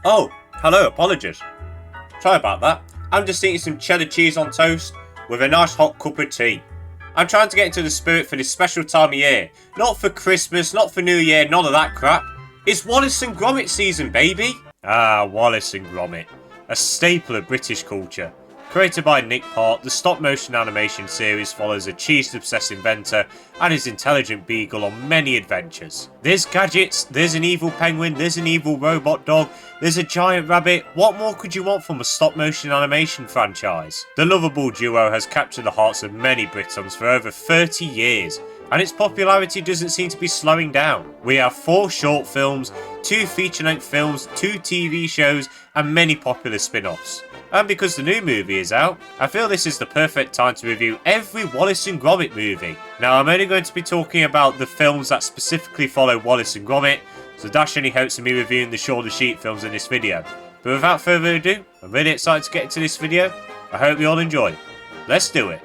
Oh, hello, apologies. Sorry about that. I'm just eating some cheddar cheese on toast with a nice hot cup of tea. I'm trying to get into the spirit for this special time of year. Not for Christmas, not for New Year, none of that crap. It's Wallace and Gromit season, baby! Ah, Wallace and Gromit. A staple of British culture. Created by Nick Park, the stop-motion animation series follows a cheese-obsessed inventor and his intelligent beagle on many adventures. There's gadgets, there's an evil penguin, there's an evil robot dog, there's a giant rabbit. What more could you want from a stop-motion animation franchise? The lovable duo has captured the hearts of many Britons for over 30 years, and its popularity doesn't seem to be slowing down. We have 4 short films, 2 feature-length films, 2 TV shows, and many popular spin-offs. And because the new movie is out, I feel this is the perfect time to review every Wallace and Gromit movie. Now, I'm only going to be talking about the films that specifically follow Wallace and Gromit, so dash any hopes of me reviewing the Shaun the Sheep films in this video. But without further ado, I'm really excited to get into this video. I hope you all enjoy. Let's do it.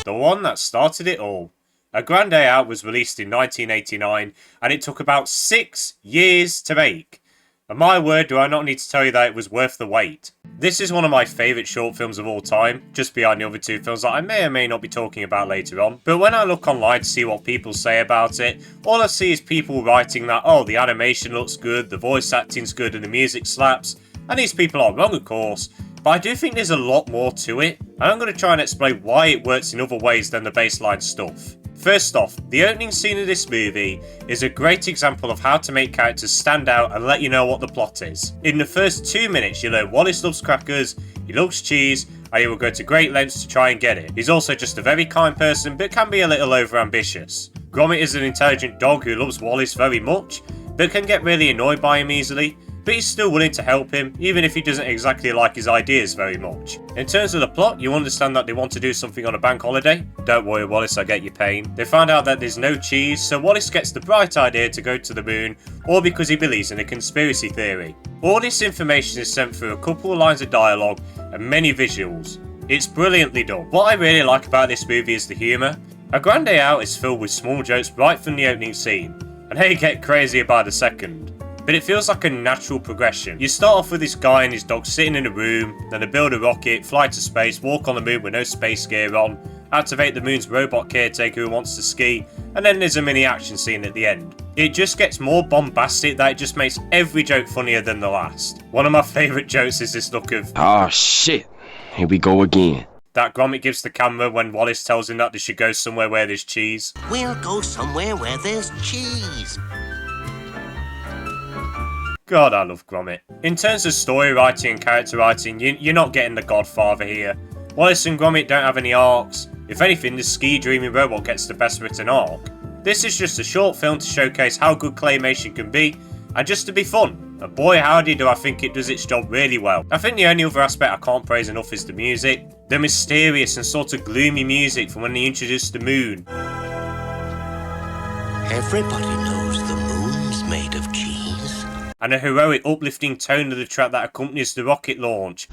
The one that started it all. A Grand Day Out was released in 1989 and it took about 6 years to make. And my word, do I not need to tell you that it was worth the wait. This is one of my favourite short films of all time, just behind the other 2 films that I may or may not be talking about later on. But when I look online to see what people say about it, all I see is people writing that, oh, the animation looks good, the voice acting's good and the music slaps. And these people are wrong, of course. But I do think there's a lot more to it, and I'm going to try and explain why it works in other ways than the baseline stuff. First off, the opening scene of this movie is a great example of how to make characters stand out and let you know what the plot is. In the first 2 minutes you learn Wallace loves crackers, he loves cheese, and he will go to great lengths to try and get it. He's also just a very kind person but can be a little overambitious. Gromit is an intelligent dog who loves Wallace very much, but can get really annoyed by him easily. But he's still willing to help him, even if he doesn't exactly like his ideas very much. In terms of the plot, you understand that they want to do something on a bank holiday. Don't worry Wallace, I get your pain. They find out that there's no cheese, so Wallace gets the bright idea to go to the moon, all because he believes in a conspiracy theory. All this information is sent through a couple of lines of dialogue and many visuals. It's brilliantly done. What I really like about this movie is the humour. A Grand Day Out is filled with small jokes right from the opening scene, and they get crazier by the second. But it feels like a natural progression. You start off with this guy and his dog sitting in a room, then they build a rocket, fly to space, walk on the moon with no space gear on, activate the moon's robot caretaker who wants to ski, and then there's a mini action scene at the end. It just gets more bombastic that it just makes every joke funnier than the last. One of my favourite jokes is this look of, "Oh shit, here we go again," that Gromit gives the camera when Wallace tells him that they should go somewhere where there's cheese. We'll go somewhere where there's cheese. God, I love Gromit. In terms of story writing and character writing, you're not getting the Godfather here. Wallace and Gromit don't have any arcs. If anything, the ski-dreaming robot gets the best written arc. This is just a short film to showcase how good claymation can be, and just to be fun. And boy howdy do I think it does its job really well. I think the only other aspect I can't praise enough is the music. The mysterious and sort of gloomy music from when they introduced the moon. Everybody knows the moon's made of cheese. And a heroic uplifting tone of the track that accompanies the rocket launch.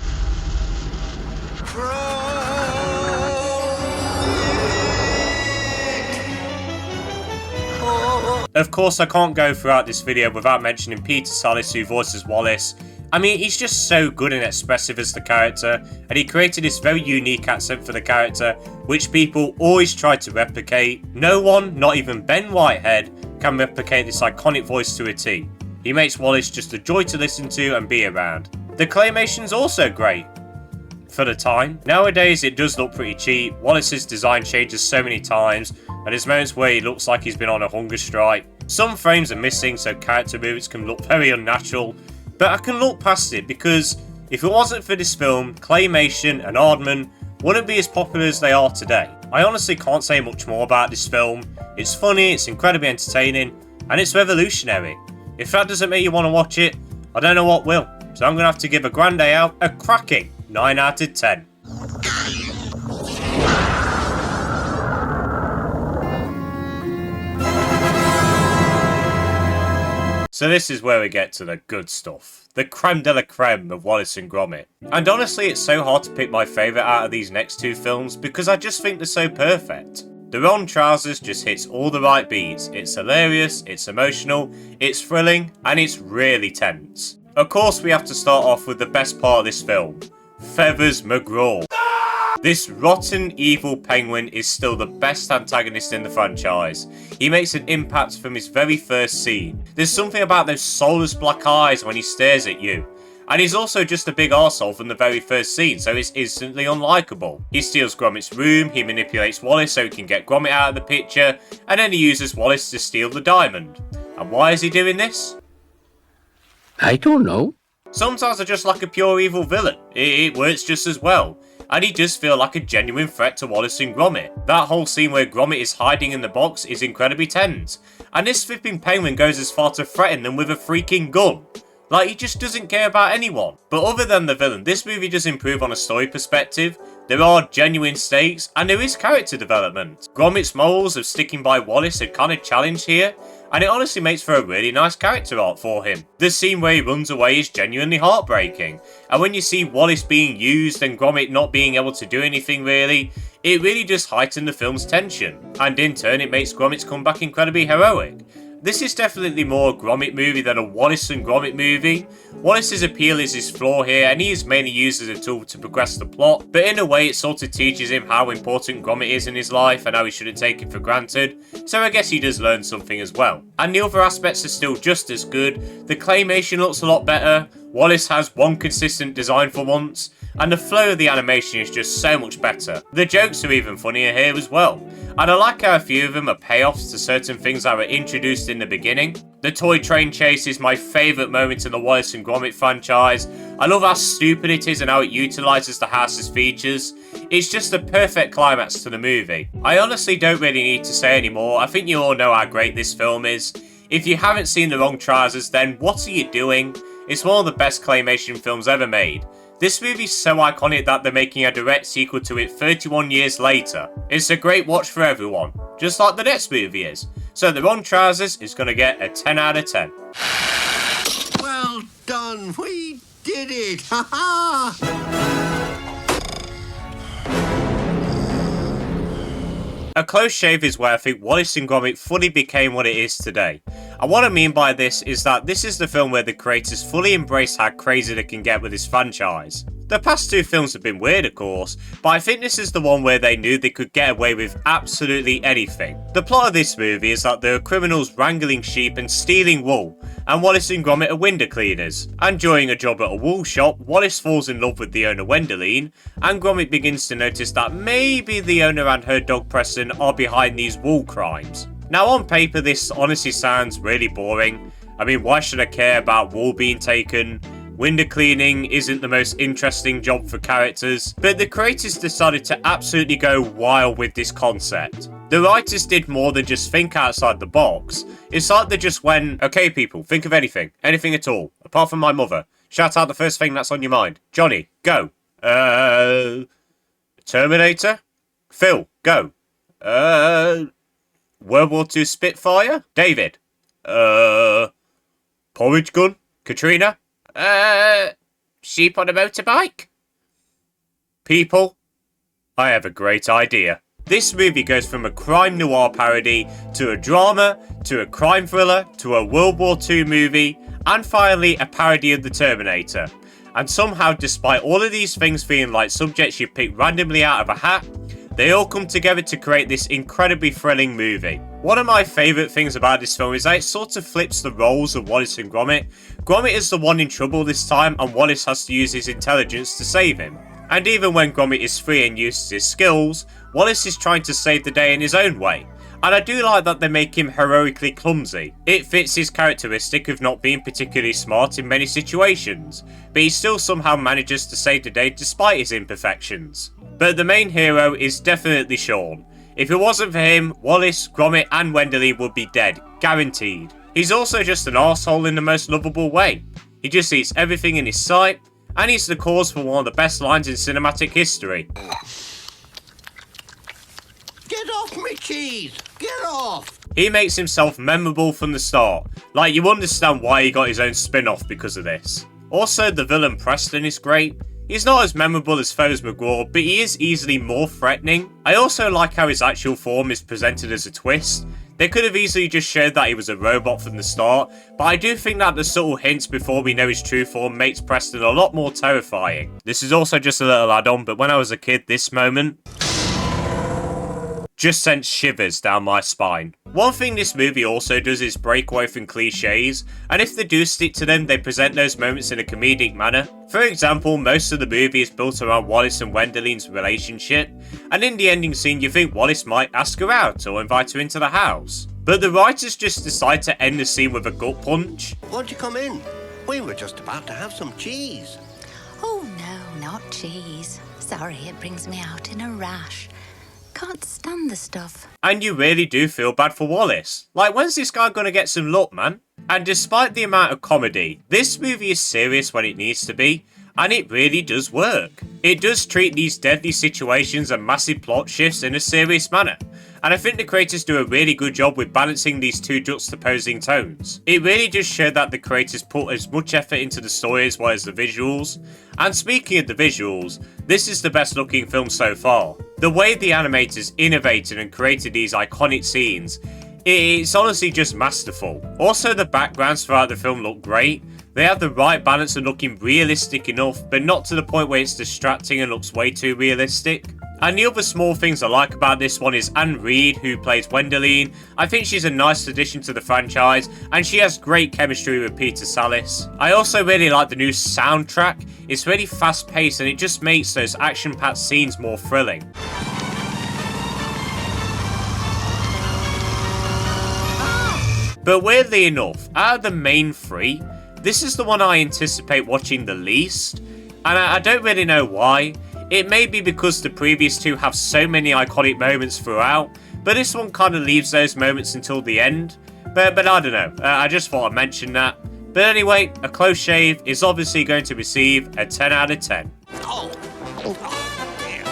Of course I can't go throughout this video without mentioning Peter Sallis who voices Wallace. I mean, he's just so good and expressive as the character, and he created this very unique accent for the character, which people always try to replicate. No one, not even Ben Whitehead, can replicate this iconic voice to a T. He makes Wallace just a joy to listen to and be around. The claymation's also great. For the time. Nowadays it does look pretty cheap. Wallace's design changes so many times, and there's moments where he looks like he's been on a hunger strike. Some frames are missing so character movements can look very unnatural, but I can look past it because if it wasn't for this film, claymation and Aardman wouldn't be as popular as they are today. I honestly can't say much more about this film. It's funny, it's incredibly entertaining, and it's revolutionary. If that doesn't make you want to watch it, I don't know what will. So I'm going to have to give A Grand Day Out a cracking 9 out of 10. So this is where we get to the good stuff. The creme de la creme of Wallace and Gromit. And honestly, it's so hard to pick my favourite out of these next 2 films because I just think they're so perfect. The Wrong Trousers just hits all the right beats. It's hilarious, it's emotional, it's thrilling, and it's really tense. Of course, we have to start off with the best part of this film, Feathers McGraw. This rotten, evil penguin is still the best antagonist in the franchise. He makes an impact from his very first scene. There's something about those soulless black eyes when he stares at you. And he's also just a big arsehole from the very first scene, so it's instantly unlikable. He steals Gromit's room, he manipulates Wallace so he can get Gromit out of the picture, and then he uses Wallace to steal the diamond. And why is he doing this? I don't know. Sometimes I just like a pure evil villain. It works just as well. And he does feel like a genuine threat to Wallace and Gromit. That whole scene where Gromit is hiding in the box is incredibly tense. And this flipping penguin goes as far to threaten them with a freaking gun. Like, he just doesn't care about anyone. But other than the villain, this movie does improve on a story perspective. There are genuine stakes, and there is character development. Gromit's morals of sticking by Wallace are kind of challenged here, and it honestly makes for a really nice character arc for him. The scene where he runs away is genuinely heartbreaking, and when you see Wallace being used and Gromit not being able to do anything really, it really does heighten the film's tension, and in turn it makes Gromit's comeback incredibly heroic. This is definitely more a Gromit movie than a Wallace and Gromit movie. Wallace's appeal is his flaw here, and he is mainly used as a tool to progress the plot, but in a way it sort of teaches him how important Gromit is in his life and how he shouldn't take it for granted, so I guess he does learn something as well. And the other aspects are still just as good. The claymation looks a lot better, Wallace has one consistent design for once, and the flow of the animation is just so much better. The jokes are even funnier here as well, and I like how a few of them are payoffs to certain things that were introduced in the beginning. The toy train chase is my favourite moment in the Wallace and Gromit franchise. I love how stupid it is and how it utilises the house's features. It's just the perfect climax to the movie. I honestly don't really need to say anymore. I think you all know how great this film is. If you haven't seen The Wrong Trousers, then what are you doing? It's one of the best claymation films ever made. This movie's so iconic that they're making a direct sequel to it 31 years later. It's a great watch for everyone, just like the next movie is. So The Wrong Trousers is going to get a 10 out of 10. Well done, we did it! Ha ha! A close shave is where I think Wallace and Gromit fully became what it is today. And what I mean by this is that this is the film where the creators fully embrace how crazy they can get with this franchise. The past two films have been weird, of course, but I think this is the one where they knew they could get away with absolutely anything. The plot of this movie is that there are criminals wrangling sheep and stealing wool, and Wallace and Gromit are window cleaners. And during a job at a wool shop, Wallace falls in love with the owner Wendeline, and Gromit begins to notice that maybe the owner and her dog Preston are behind these wool crimes. Now on paper this honestly sounds really boring. I mean, why should I care about wool being taken? Window cleaning isn't the most interesting job for characters, but the creators decided to absolutely go wild with this concept. The writers did more than just think outside the box. It's like they just went, okay people, think of anything at all, apart from my mother. Shout out the first thing that's on your mind. Johnny, go. Terminator? Phil, go. World War II Spitfire? David? Porridge gun? Katrina? Sheep on a motorbike? People, I have a great idea. This movie goes from a crime noir parody, to a drama, to a crime thriller, to a World War II movie, and finally a parody of the Terminator. And somehow, despite all of these things feeling like subjects you pick randomly out of a hat, they all come together to create this incredibly thrilling movie. One of my favourite things about this film is that it sort of flips the roles of Wallace and Gromit. Gromit is the one in trouble this time, and Wallace has to use his intelligence to save him. And even when Gromit is free and uses his skills, Wallace is trying to save the day in his own way. And I do like that they make him heroically clumsy. It fits his characteristic of not being particularly smart in many situations, but he still somehow manages to save the day despite his imperfections. But the main hero is definitely Sean. If it wasn't for him, Wallace, Gromit and Wendeline would be dead, guaranteed. He's also just an arsehole in the most lovable way. He just eats everything in his sight, and he's the cause for one of the best lines in cinematic history. Get off me cheese! Get off! He makes himself memorable from the start. Like, you understand why he got his own spin-off because of this. Also, the villain Preston is great. He's not as memorable as Foes McGraw, but he is easily more threatening. I also like how his actual form is presented as a twist. They could have easily just showed that he was a robot from the start, but I do think that the subtle hints before we know his true form makes Preston a lot more terrifying. This is also just a little add-on, but when I was a kid, this moment just sent shivers down my spine. One thing this movie also does is break away from cliches, and if they do stick to them, they present those moments in a comedic manner. For example, most of the movie is built around Wallace and Gwendolyn's relationship, and in the ending scene you think Wallace might ask her out or invite her into the house. But the writers just decide to end the scene with a gut punch. Won't you come in? We were just about to have some cheese. Oh no, not cheese. Sorry, it brings me out in a rash. Can't stand the stuff. And you really do feel bad for Wallace. Like, when's this guy gonna get some luck, man? And despite the amount of comedy, this movie is serious when it needs to be, and it really does work. It does treat these deadly situations and massive plot shifts in a serious manner, and I think the creators do a really good job with balancing these two juxtaposing tones. It really does show that the creators put as much effort into the story as well as the visuals, and speaking of the visuals, this is the best looking film so far. The way the animators innovated and created these iconic scenes, it's honestly just masterful. Also, the backgrounds throughout the film look great. They have the right balance of looking realistic enough, but not to the point where it's distracting and looks way too realistic. And the other small things I like about this one is Anne Reid, who plays Gwendoline. I think she's a nice addition to the franchise, and she has great chemistry with Peter Sallis. I also really like the new soundtrack. It's really fast paced and it just makes those action-packed scenes more thrilling. But weirdly enough, out of the main three, this is the one I anticipate watching the least, and I don't really know why. It may be because the previous two have so many iconic moments throughout, but this one kind of leaves those moments until the end. But I don't know, I just thought I'd mention that. But anyway, A Close Shave is obviously going to receive a 10 out of 10. Oh, dear.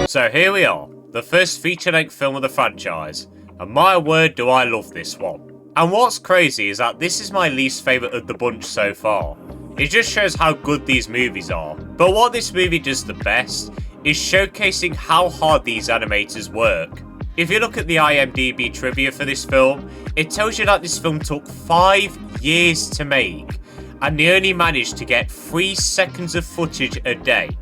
So here we are, the first feature-length film of the franchise, and my word do I love this one. And what's crazy is that this is my least favourite of the bunch so far. It just shows how good these movies are. But what this movie does the best is showcasing how hard these animators work. If you look at the IMDb trivia for this film, it tells you that this film took 5 years to make, and they only managed to get 3 seconds of footage a day.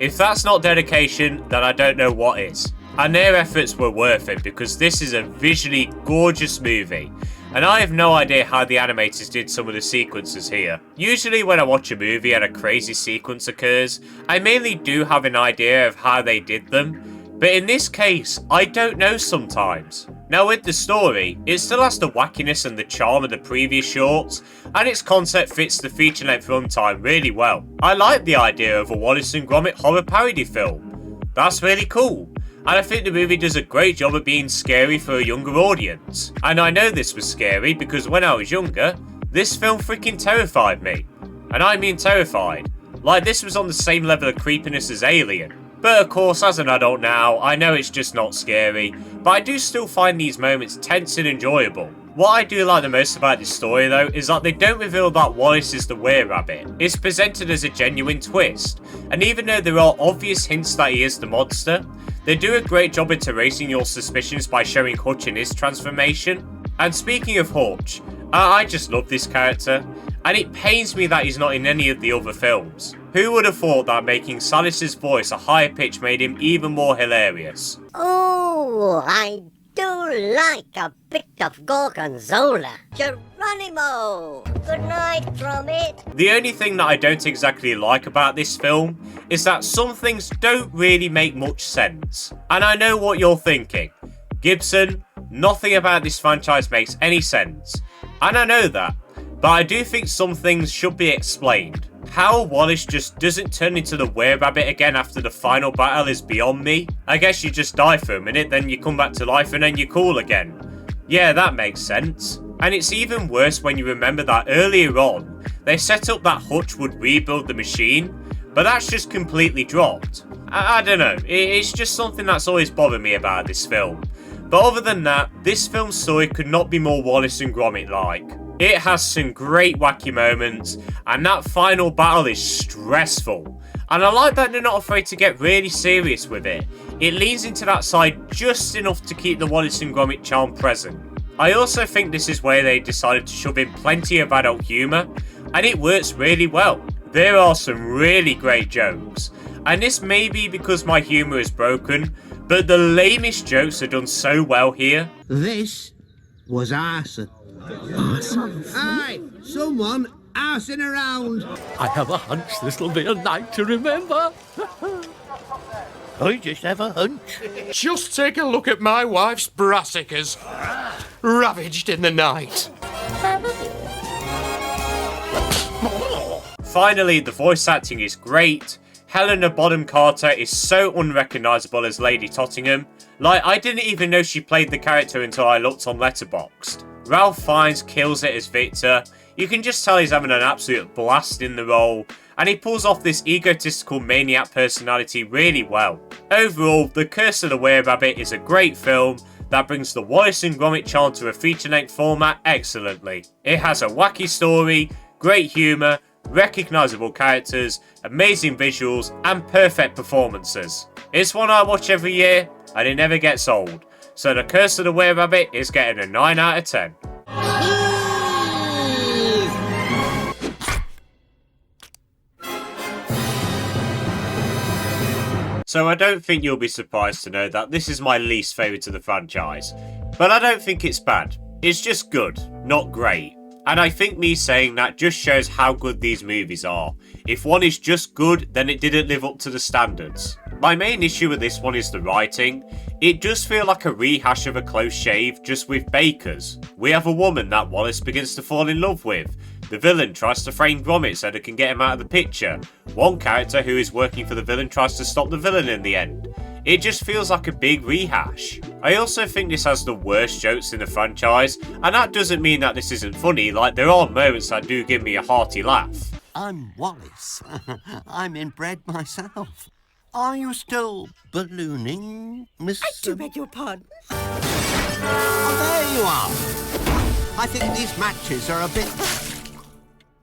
If that's not dedication, then I don't know what is. And their efforts were worth it, because this is a visually gorgeous movie, and I have no idea how the animators did some of the sequences here. Usually when I watch a movie and a crazy sequence occurs, I mainly do have an idea of how they did them, but in this case, I don't know sometimes. Now with the story, it still has the wackiness and the charm of the previous shorts, and its concept fits the feature-length runtime really well. I like the idea of a Wallace and Gromit horror parody film. That's really cool. And I think the movie does a great job of being scary for a younger audience. And I know this was scary because when I was younger, this film freaking terrified me. And I mean terrified. Like this was on the same level of creepiness as Alien. But of course, as an adult now, I know it's just not scary, but I do still find these moments tense and enjoyable. What I do like the most about this story though, is that they don't reveal that Wallace is the were-rabbit. It's presented as a genuine twist, and even though there are obvious hints that he is the monster, they do a great job at erasing your suspicions by showing Hutch in his transformation. And speaking of Hutch, I just love this character, and it pains me that he's not in any of the other films. Who would have thought that making Sallis's voice a higher pitch made him even more hilarious? Oh, I do like a bit of gorgonzola. Geronimo! Good night, Gromit. The only thing that I don't exactly like about this film is that some things don't really make much sense. And I know what you're thinking. Gibson, nothing about this franchise makes any sense. And I know that, but I do think some things should be explained. How Wallace just doesn't turn into the were-rabbit again after the final battle is beyond me. I guess you just die for a minute, then you come back to life and then you're cool again. Yeah, that makes sense. And it's even worse when you remember that earlier on, they set up that Hutch would rebuild the machine, but that's just completely dropped. I don't know, it's just something that's always bothered me about this film. But other than that, this film's story could not be more Wallace and Gromit-like. It has some great wacky moments, and that final battle is stressful. And I like that they're not afraid to get really serious with it. It leans into that side just enough to keep the Wallace and Gromit charm present. I also think this is where they decided to shove in plenty of adult humour, and it works really well. There are some really great jokes, and this may be because my humour is broken, but the lamest jokes are done so well here. This was arson. Arson? Aye, someone arsing around. I have a hunch this'll be a night to remember. I just have a hunch. Just take a look at my wife's brassicas, ravaged in the night. Finally, the voice acting is great. Helena Bonham Carter is so unrecognisable as Lady Tottingham. Like, I didn't even know she played the character until I looked on Letterboxd. Ralph Fiennes kills it as Victor. You can just tell he's having an absolute blast in the role, and he pulls off this egotistical maniac personality really well. Overall, The Curse of the Were-Rabbit is a great film that brings the Wallace and Gromit charm to a feature-length format excellently. It has a wacky story, great humour, recognisable characters, amazing visuals, and perfect performances. It's one I watch every year, and it never gets old. So The Curse of the Were-Rabbit is getting a 9 out of 10. So I don't think you'll be surprised to know that this is my least favourite of the franchise. But I don't think it's bad. It's just good, not great. And I think me saying that just shows how good these movies are. If one is just good, then it didn't live up to the standards. My main issue with this one is the writing. It does feel like a rehash of A Close Shave, just with bakers. We have a woman that Wallace begins to fall in love with. The villain tries to frame Gromit so they can get him out of the picture. One character who is working for the villain tries to stop the villain in the end. It just feels like a big rehash. I also think this has the worst jokes in the franchise, and that doesn't mean that this isn't funny. Like, there are moments that do give me a hearty laugh. I'm Wallace. I'm inbred myself. Are you still ballooning, Miss... I do beg your pardon. Oh, there you are. I think these matches are a bit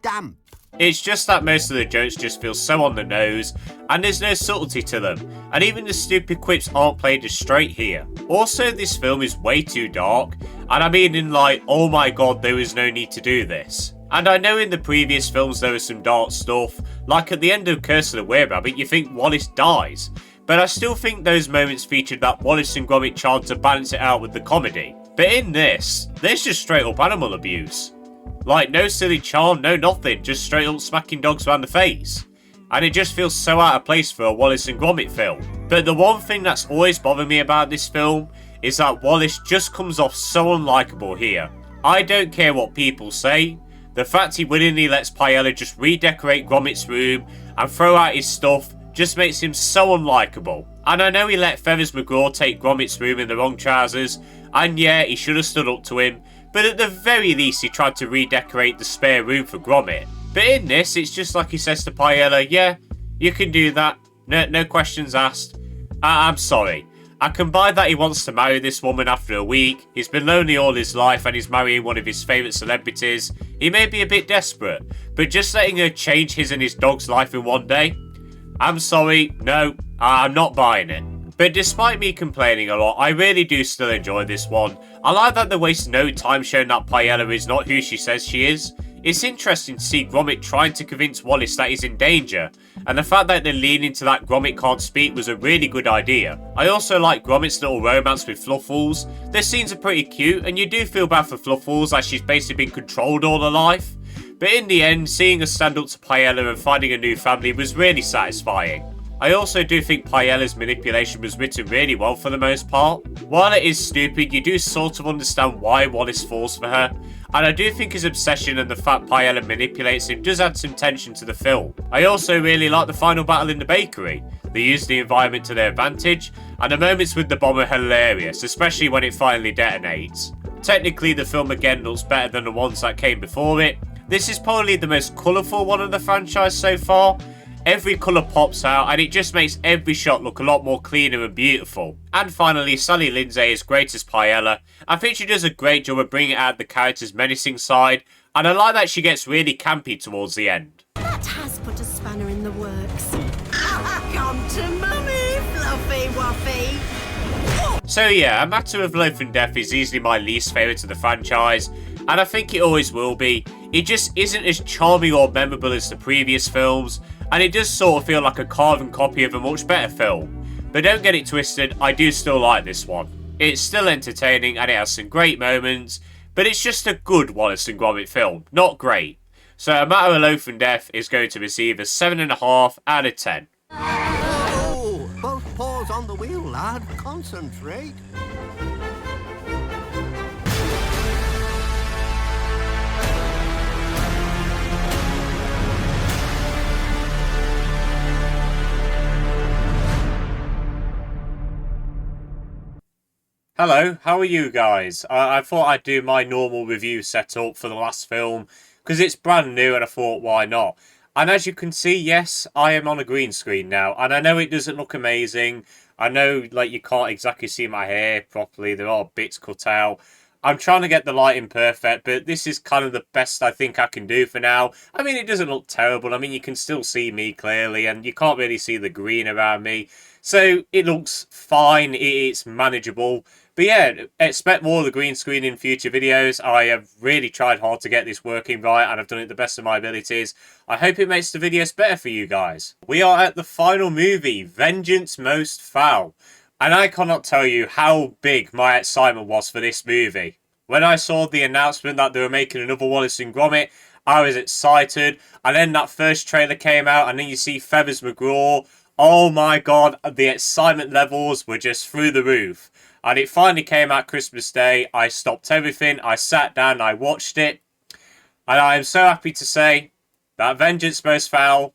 damp. It's just that most of the jokes just feel so on the nose, and there's no subtlety to them, and even the stupid quips aren't played as straight here. Also, this film is way too dark, and I mean in like, oh my god, there is no need to do this. And I know in the previous films there was some dark stuff, like at the end of Curse of the Were-Rabbit you think Wallace dies, but I still think those moments featured that Wallace and Gromit charm to balance it out with the comedy. But in this, there's just straight up animal abuse. Like, no silly charm, no nothing, just straight up smacking dogs around the face. And it just feels so out of place for a Wallace and Gromit film. But the one thing that's always bothered me about this film is that Wallace just comes off so unlikable here. I don't care what people say, the fact he willingly lets Paella just redecorate Gromit's room and throw out his stuff just makes him so unlikable. And I know he let Feathers McGraw take Gromit's room in the wrong trousers, and yeah, he should have stood up to him, but at the very least he tried to redecorate the spare room for Gromit. But in this, it's just like he says to Paella, yeah, you can do that, no questions asked. I'm sorry. I can buy that he wants to marry this woman after a week, he's been lonely all his life and he's marrying one of his favourite celebrities. He may be a bit desperate, but just letting her change his and his dog's life in one day? I'm sorry, no, I'm not buying it. But despite me complaining a lot, I really do still enjoy this one. I like that they waste no time showing that Paella is not who she says she is. It's interesting to see Gromit trying to convince Wallace that he's in danger, and the fact that they lean into that Gromit can't speak was a really good idea. I also like Gromit's little romance with Fluffles. Their scenes are pretty cute, and you do feel bad for Fluffles as she's basically been controlled all her life. But in the end, seeing her stand up to Paella and finding a new family was really satisfying. I also do think Paella's manipulation was written really well for the most part. While it is stupid, you do sort of understand why Wallace falls for her, and I do think his obsession and the fact Paella manipulates him does add some tension to the film. I also really like the final battle in the bakery. They use the environment to their advantage, and the moments with the bomb are hilarious, especially when it finally detonates. Technically, the film again looks better than the ones that came before it. This is probably the most colourful one of the franchise so far. every colour pops out and it just makes every shot look a lot more cleaner and beautiful. And finally, Sally Lindsay is great as Paella. I think she does a great job of bringing out the character's menacing side, and I like that she gets really campy towards the end. That has put a spanner in the works. Come to mummy, Fluffy Wuffy. So yeah, A Matter of Life and Death is easily my least favourite of the franchise, and I think it always will be. It just isn't as charming or memorable as the previous films, and it does sort of feel like a carbon copy of a much better film. But don't get it twisted, I do still like this one. It's still entertaining and it has some great moments, but it's just a good Wallace and Gromit film, not great. So A Matter of Life and Death is going to receive a 7.5 out of 10. Oh, both paws on the wheel, lad. Concentrate. Hello, how are you guys? I thought I'd do my normal review setup for the last film, because it's brand new and I thought, why not? And as you can see, yes, I am on a green screen now, and I know it doesn't look amazing. I know, like, you can't exactly see my hair properly, there are bits cut out. I'm trying to get the lighting perfect, but this is kind of the best I think I can do for now. I mean, it doesn't look terrible. I mean, you can still see me clearly, and you can't really see the green around me. So, it looks fine, it's manageable. But yeah, expect more of the green screen in future videos. I have really tried hard to get this working right, and I've done it the best of my abilities. I hope it makes the videos better for you guys. We are at the final movie, Vengeance Most Fowl. And I cannot tell you how big my excitement was for this movie. When I saw the announcement that they were making another Wallace and Gromit, I was excited. And then that first trailer came out, and then you see Feathers McGraw. Oh my god, the excitement levels were just through the roof. And it finally came out Christmas Day. I stopped everything. I sat down. I watched it. And I am so happy to say that Vengeance Most Fowl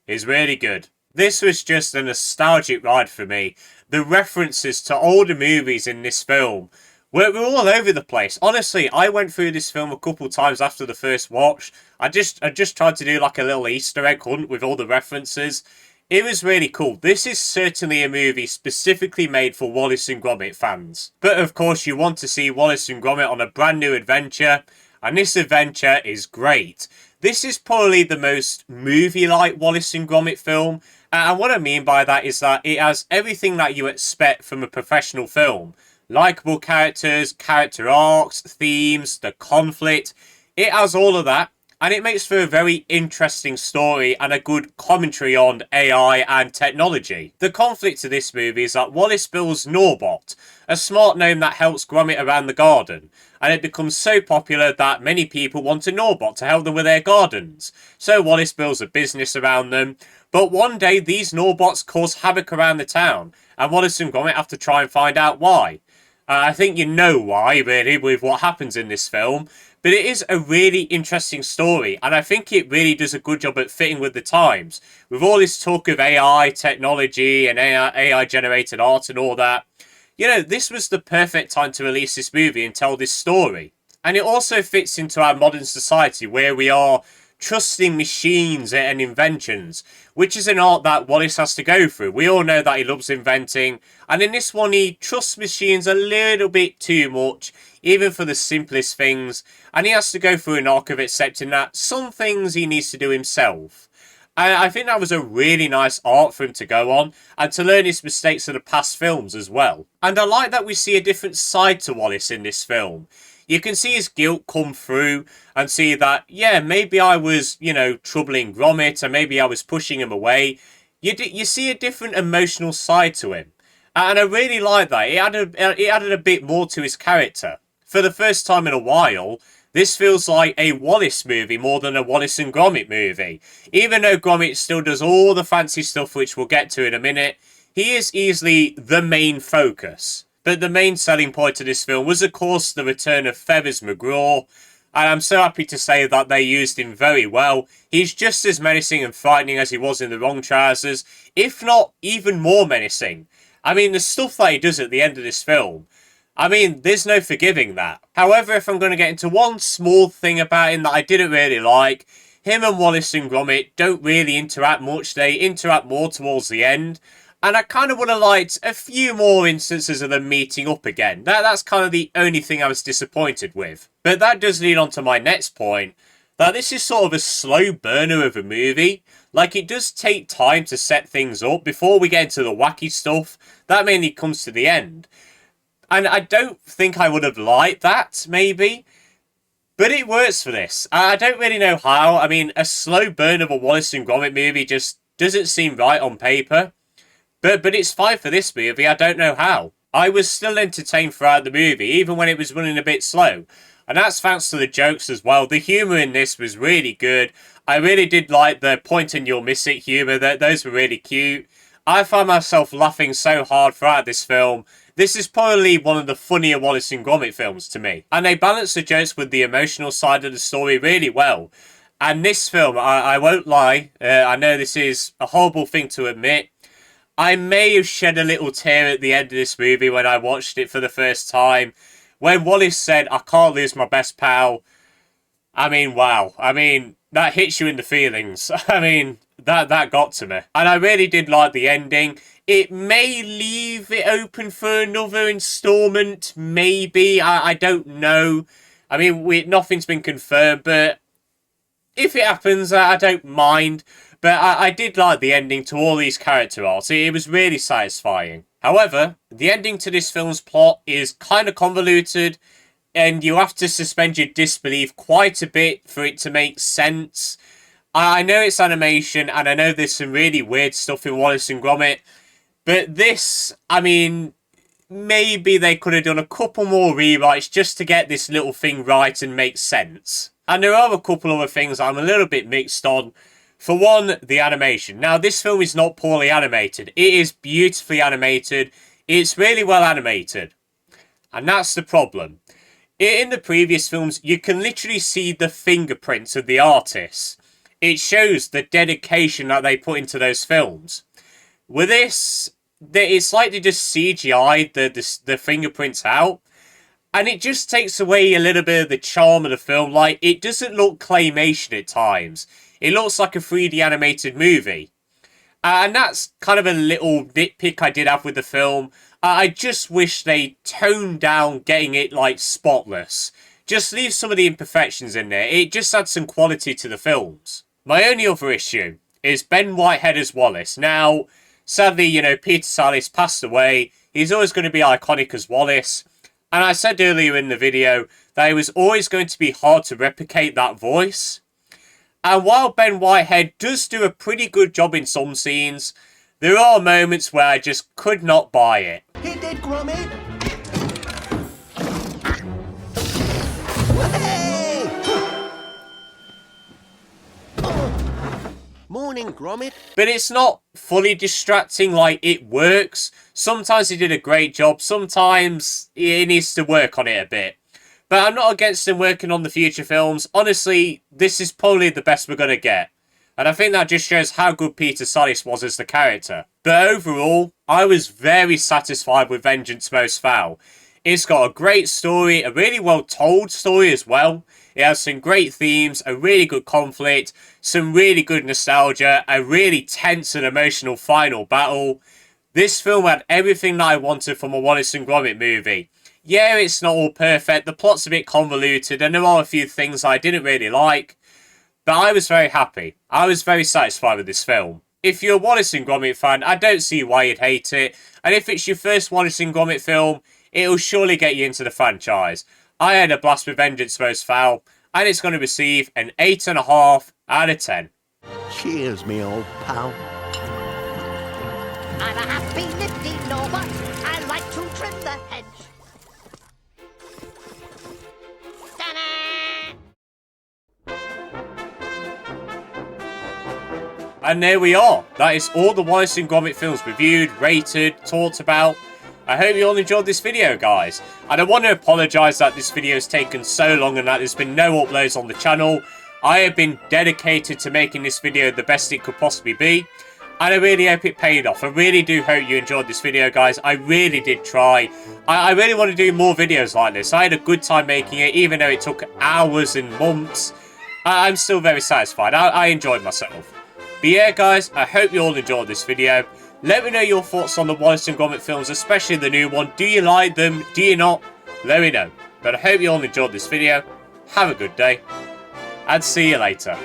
is really good. This was just a nostalgic ride for me. The references to older movies in this film were all over the place. Honestly, I went through this film a couple times after the first watch. I just tried to do like a little Easter egg hunt with all the references. It was really cool. This is certainly a movie specifically made for Wallace and Gromit fans. But of course you want to see Wallace and Gromit on a brand new adventure, and this adventure is great. This is probably the most movie-like Wallace and Gromit film, and what I mean by that is that it has everything that you expect from a professional film. Likeable characters, character arcs, themes, the conflict. It has all of that. And it makes for a very interesting story and a good commentary on AI and technology. The conflict of this movie is that Wallace builds Norbot, a smart gnome that helps Gromit around the garden. And it becomes so popular that many people want a Norbot to help them with their gardens. So Wallace builds a business around them. But one day these Norbots cause havoc around the town. And Wallace and Gromit have to try and find out why. I think you know why, really, with what happens in this film. But it is a really interesting story, and I think it really does a good job at fitting with the times. With all this talk of AI, technology, and AI-generated art and all that, you know, this was the perfect time to release this movie and tell this story. And it also fits into our modern society where we are trusting machines and inventions, which is an art that Wallace has to go through. We all know that he loves inventing, and in this one he trusts machines a little bit too much, even for the simplest things, and he has to go through an arc of accepting that some things he needs to do himself. And I think that was a really nice arc for him to go on, and to learn his mistakes of the past films as well. And I like that we see a different side to Wallace in this film. You can see his guilt come through and see that, yeah, maybe I was, you know, troubling Gromit, and maybe I was pushing him away. You see a different emotional side to him. And I really like that. It added a bit more to his character. For the first time in a while, this feels like a Wallace movie more than a Wallace and Gromit movie. Even though Gromit still does all the fancy stuff, which we'll get to in a minute, he is easily the main focus. But the main selling point of this film was, of course, the return of Feathers McGraw, and I'm so happy to say that they used him very well. He's just as menacing and frightening as he was in The Wrong Trousers, if not even more menacing. I mean, the stuff that he does at the end of this film, I mean, there's no forgiving that. However, if I'm going to get into one small thing about him that I didn't really like, him and Wallace and Gromit don't really interact much. They interact more towards the end. And I kind of would have liked a few more instances of them meeting up again. That's kind of the only thing I was disappointed with. But that does lead on to my next point, that this is sort of a slow burner of a movie. Like, it does take time to set things up before we get into the wacky stuff. That mainly comes to the end. And I don't think I would have liked that, maybe. But it works for this. I don't really know how. I mean, a slow burn of a Wallace and Gromit movie just doesn't seem right on paper. But it's fine for this movie. I don't know how. I was still entertained throughout the movie, even when it was running a bit slow. And that's thanks to the jokes as well. The humour in this was really good. I really did like the point and you'll miss it humour. Those were really cute. I found myself laughing so hard throughout this film. This is probably one of the funnier Wallace and Gromit films to me. And they balance the jokes with the emotional side of the story really well. And this film, I won't lie, I know this is a horrible thing to admit. I may have shed a little tear at the end of this movie when I watched it for the first time. When Wallace said, "I can't lose my best pal." I mean, wow. I mean, that hits you in the feelings. I mean, that got to me. And I really did like the ending. It may leave it open for another installment, maybe. I don't know. I mean, nothing's been confirmed, but if it happens, I don't mind. But I did like the ending to all these character arcs. It was really satisfying. However, the ending to this film's plot is kind of convoluted, and you have to suspend your disbelief quite a bit for it to make sense. I know it's animation, and I know there's some really weird stuff in Wallace and Gromit, but this, I mean, maybe they could have done a couple more rewrites just to get this little thing right and make sense. And there are a couple other things I'm a little bit mixed on. For one, the animation. Now, this film is not poorly animated. It is beautifully animated. It's really well animated. And that's the problem. In the previous films, you can literally see the fingerprints of the artists. It shows the dedication that they put into those films. With this, it's like they just CGI'd the fingerprints out. And it just takes away a little bit of the charm of the film. Like, it doesn't look claymation at times. It looks like a 3D animated movie. And that's kind of a little nitpick I did have with the film. I just wish they toned down getting it, like, spotless. Just leave some of the imperfections in there. It just adds some quality to the films. My only other issue is Ben Whitehead as Wallace. Now, sadly, you know, Peter Sallis passed away. He's always going to be iconic as Wallace. And I said earlier in the video that it was always going to be hard to replicate that voice. And while Ben Whitehead does do a pretty good job in some scenes, there are moments where I just could not buy it. He did, Gromit. Morning, Gromit. But it's not fully distracting, like, it works. Sometimes he did a great job, sometimes he needs to work on it a bit. But I'm not against him working on the future films. Honestly, this is probably the best we're going to get. And I think that just shows how good Peter Sallis was as the character. But overall, I was very satisfied with Vengeance Most Fowl. It's got a great story, a really well told story as well. It has some great themes, a really good conflict, some really good nostalgia, a really tense and emotional final battle. This film had everything that I wanted from a Wallace and Gromit movie. Yeah, it's not all perfect, the plot's a bit convoluted, and there are a few things I didn't really like. But I was very happy. I was very satisfied with this film. If you're a Wallace and Gromit fan, I don't see why you'd hate it. And if it's your first Wallace and Gromit film, it'll surely get you into the franchise. I had a blast with Vengeance Most Fowl, and it's going to receive an 8.5 out of 10. Cheers, me old pal. I'm a happy, nifty Norbert. I like to trim the hedge. And there we are. That is all the Wallace and Gromit films reviewed, rated, talked about. I hope you all enjoyed this video, guys. And I want to apologise that this video has taken so long and that there's been no uploads on the channel. I have been dedicated to making this video the best it could possibly be. And I really hope it paid off. I really do hope you enjoyed this video, guys. I really did try. I really want to do more videos like this. I had a good time making it, even though it took hours and months. I'm still very satisfied. I enjoyed myself. But yeah, guys, I hope you all enjoyed this video. Let me know your thoughts on the Wallace and Gromit films, especially the new one. Do you like them? Do you not? Let me know. But I hope you all enjoyed this video. Have a good day. And see you later.